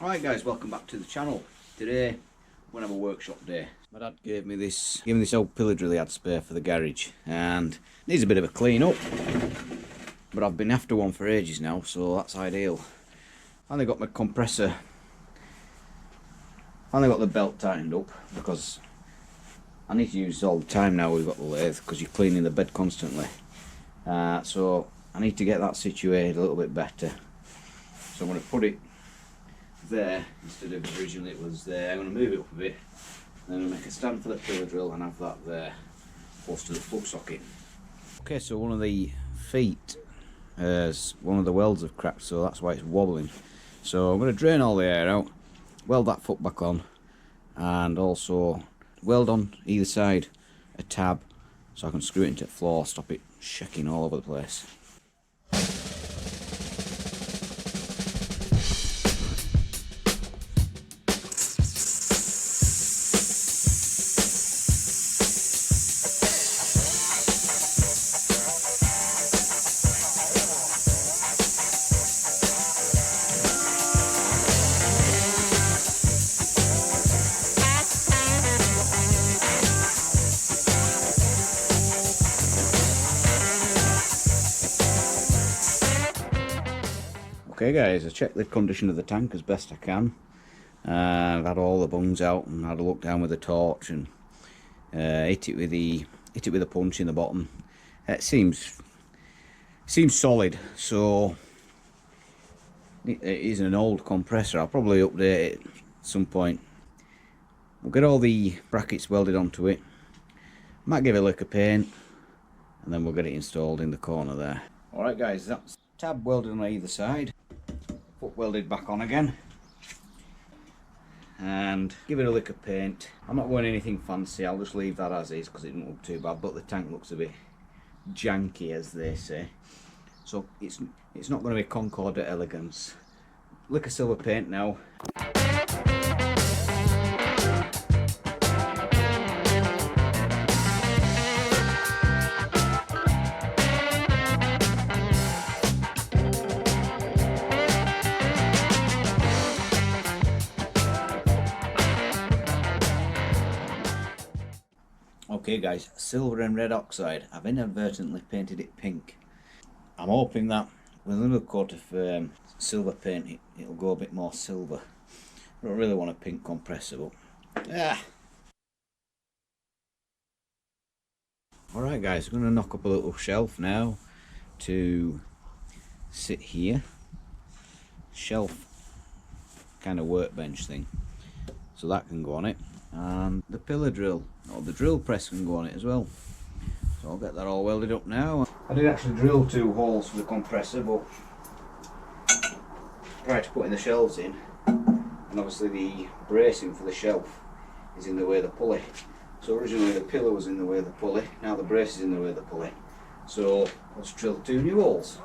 Alright guys, welcome back to the channel. Today we're going to have a workshop day. My dad gave me this old pillar drill he had spare for the garage and needs a bit of a clean up. But I've been after one for ages now, so that's ideal. Finally got my compressor. Finally got the belt tightened up because I need to use it all the time now we've got the lathe because you're cleaning the bed constantly. So I need to get that situated a little bit better. So I'm going to put it there instead of originally it was there. I'm going to move it up a bit, then I'm going to make a stand for the pillar drill and have that there close to the plug socket. Okay, so one of the feet, one of the welds have cracked, so that's why it's wobbling. So I'm going to drain all the air out, weld that foot back on, and also weld on either side a tab so I can screw it into the floor, stop it shaking all over the place. Okay guys, I checked the condition of the tank as best I can. I've had all the bungs out and had a look down with a torch and hit it with a punch in the bottom. It seems solid, so it is an old compressor. I'll probably update it at some point. We'll get all the brackets welded onto it. Might give it a lick of paint and then we'll get it installed in the corner there. Alright guys, that's tab welded on either side. Foot welded back on again and give it a lick of paint. I'm not going anything fancy, I'll just leave that as is because it doesn't look too bad, but the tank looks a bit janky as they say, so it's not going to be Concorda elegance. Lick of silver paint now. Okay guys, silver and red oxide. I've inadvertently painted it pink. I'm hoping that with a little coat of silver paint it'll go a bit more silver. I don't really want a pink compressor, but Alright guys, I'm going to knock up a little shelf now to sit here. Shelf kind of workbench thing. So that can go on it. And the pillar drill, or the drill press, can go on it as well. So I'll get that all welded up now. I did actually drill 2 holes for the compressor, but prior to putting the shelves in, and obviously the bracing for the shelf is in the way of the pulley. So originally the pillar was in the way of the pulley, now the brace is in the way of the pulley. So let's drill 2 new holes.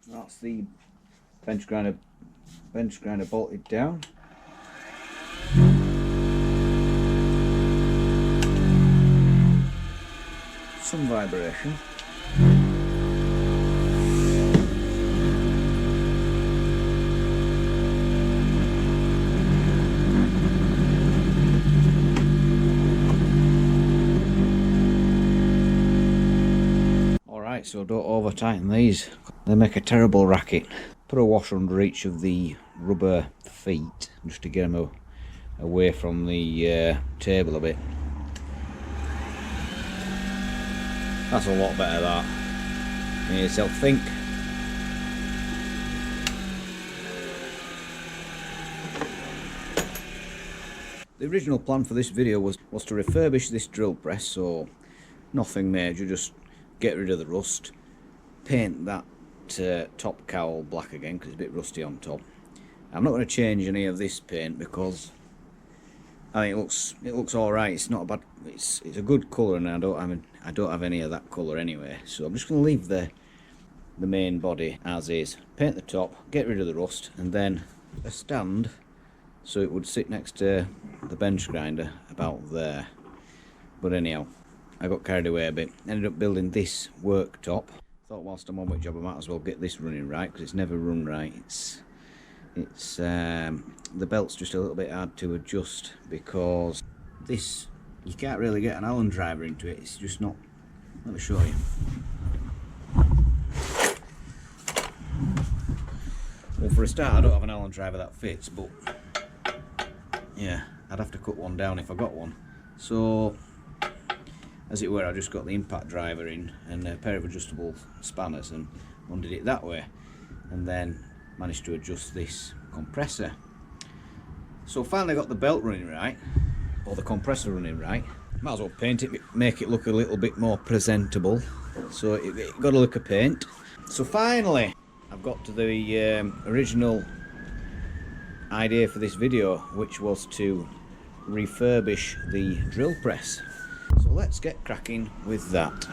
That's the bench grinder bolted down. Some vibration. right, so don't over tighten these, they make a terrible racket. Put a washer under each of the rubber feet just to get them away from the table a bit. That's a lot better, that. You need yourself think. The original plan for this video was to refurbish this drill press, so nothing major, just get rid of the rust, paint that top cowl black again because it's a bit rusty on top. I'm not going to change any of this paint because I think it looks all right. It's not a bad. It's a good colour, and I don't have any of that colour anyway. So I'm just going to leave the main body as is. Paint the top, get rid of the rust, and then a stand so it would sit next to the bench grinder about there. But anyhow, I got carried away a bit. Ended up building this worktop. Thought whilst I'm on with job I might as well get this running right because it's never run right. It's the belt's just a little bit hard to adjust because this, you can't really get an Allen driver into it. It's just not. Let me show you. Well, for a start I don't have an Allen driver that fits, but yeah, I'd have to cut one down if I got one. So as it were, I just got the impact driver in and a pair of adjustable spanners and undid it that way, and then managed to adjust this compressor. So finally got the belt running right, or the compressor running right. Might as well paint it, make it look a little bit more presentable. So it got a lick of paint. So finally I've got to the original idea for this video, which was to refurbish the drill press. So let's get cracking with that.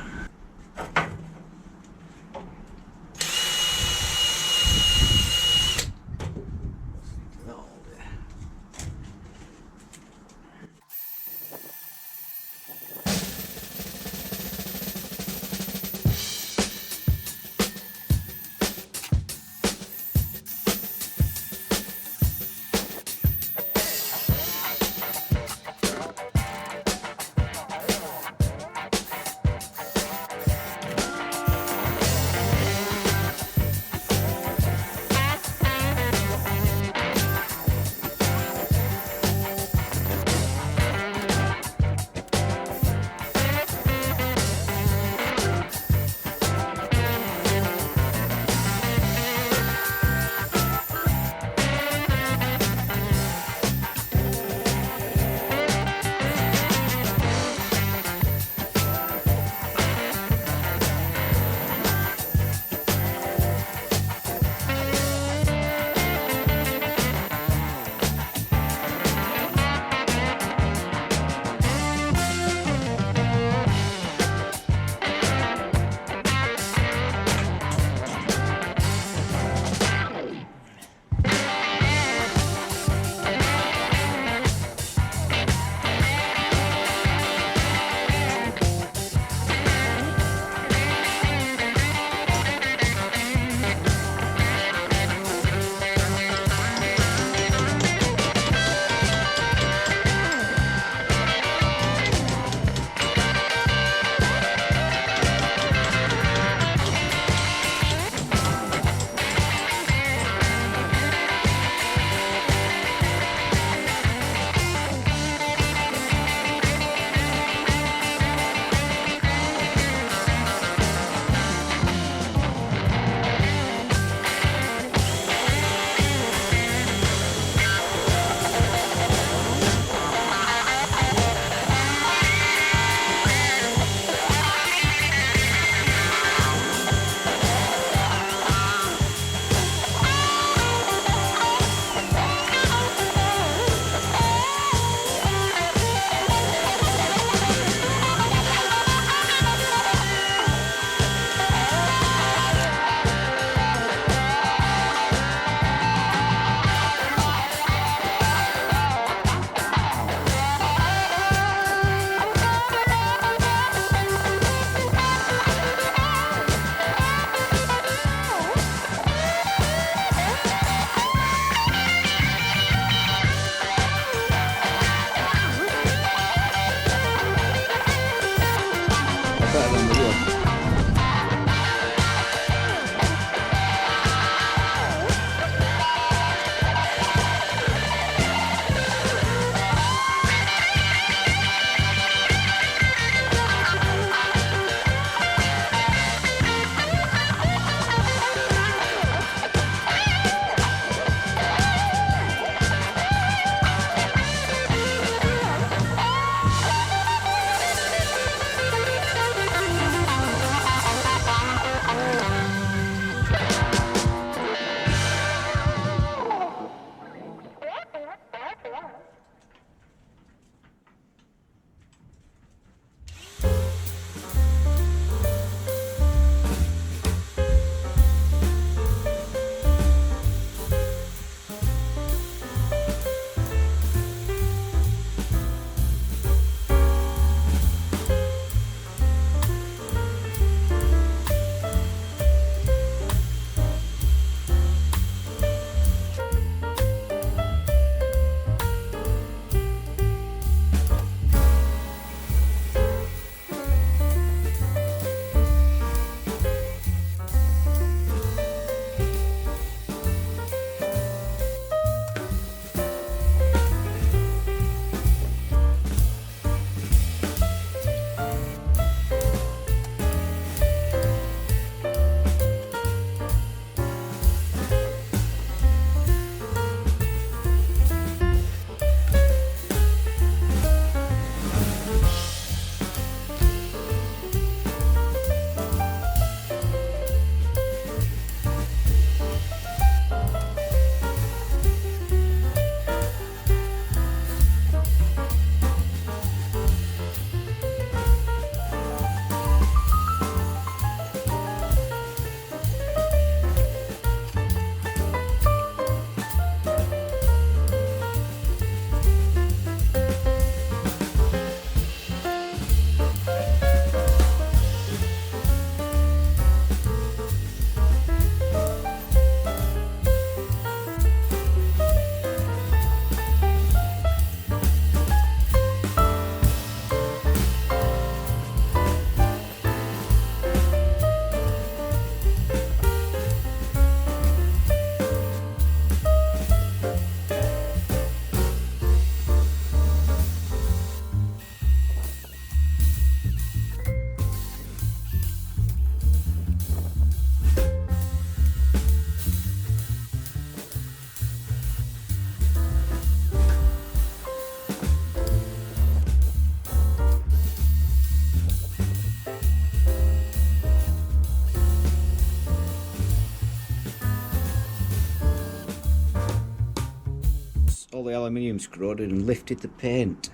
all the aluminium screwed and lifted the paint.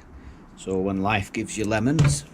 So when life gives you lemons.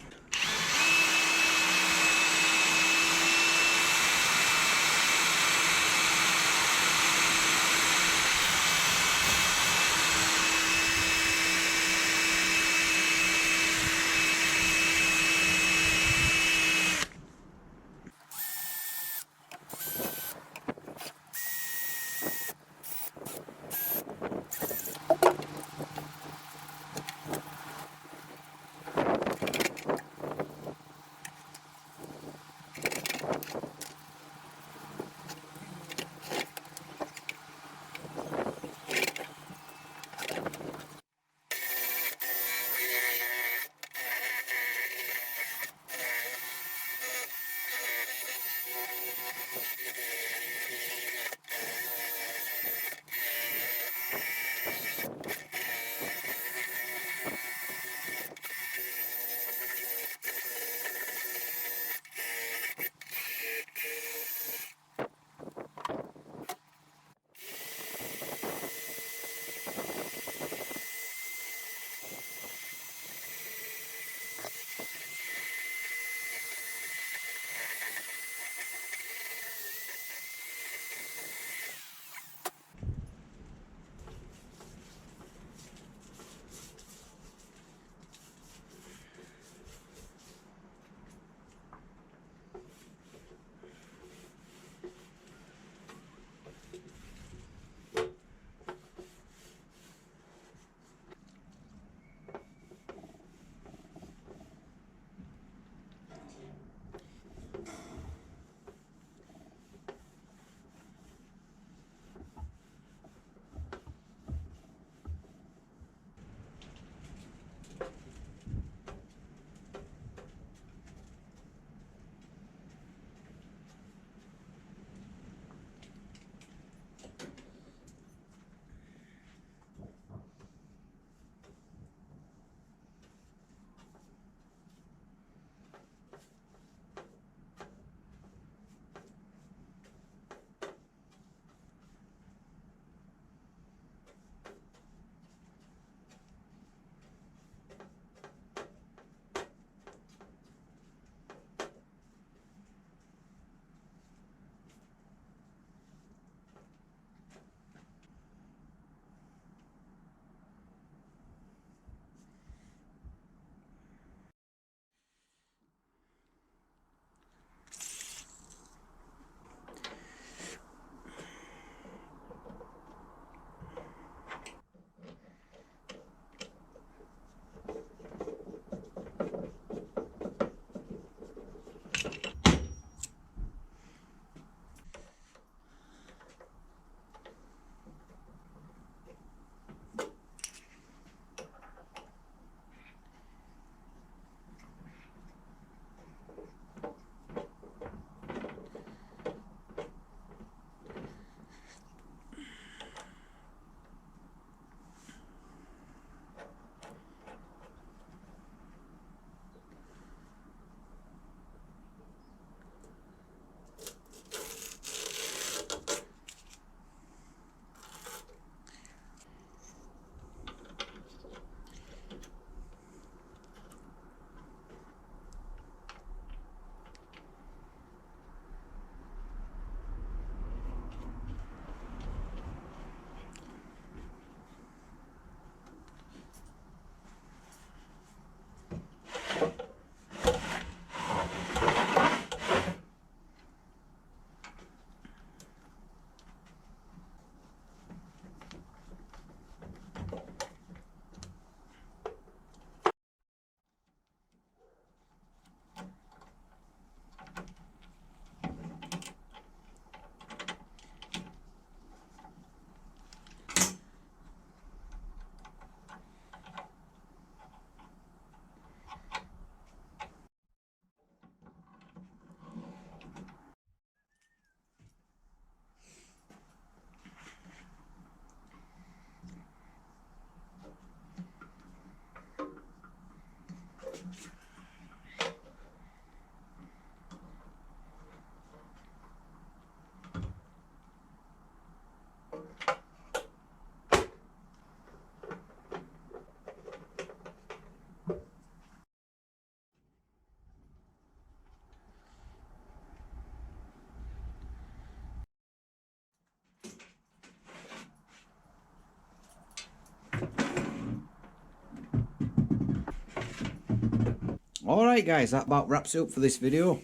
Alright guys, that about wraps it up for this video.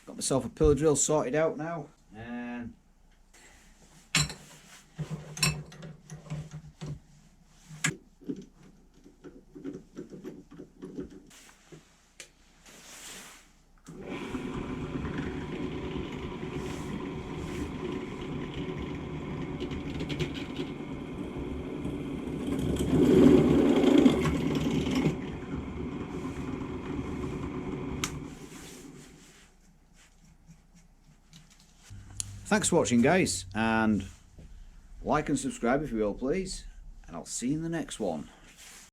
Got myself a pillar drill sorted out now, and thanks for watching guys, and like and subscribe if you will please, and I'll see you in the next one.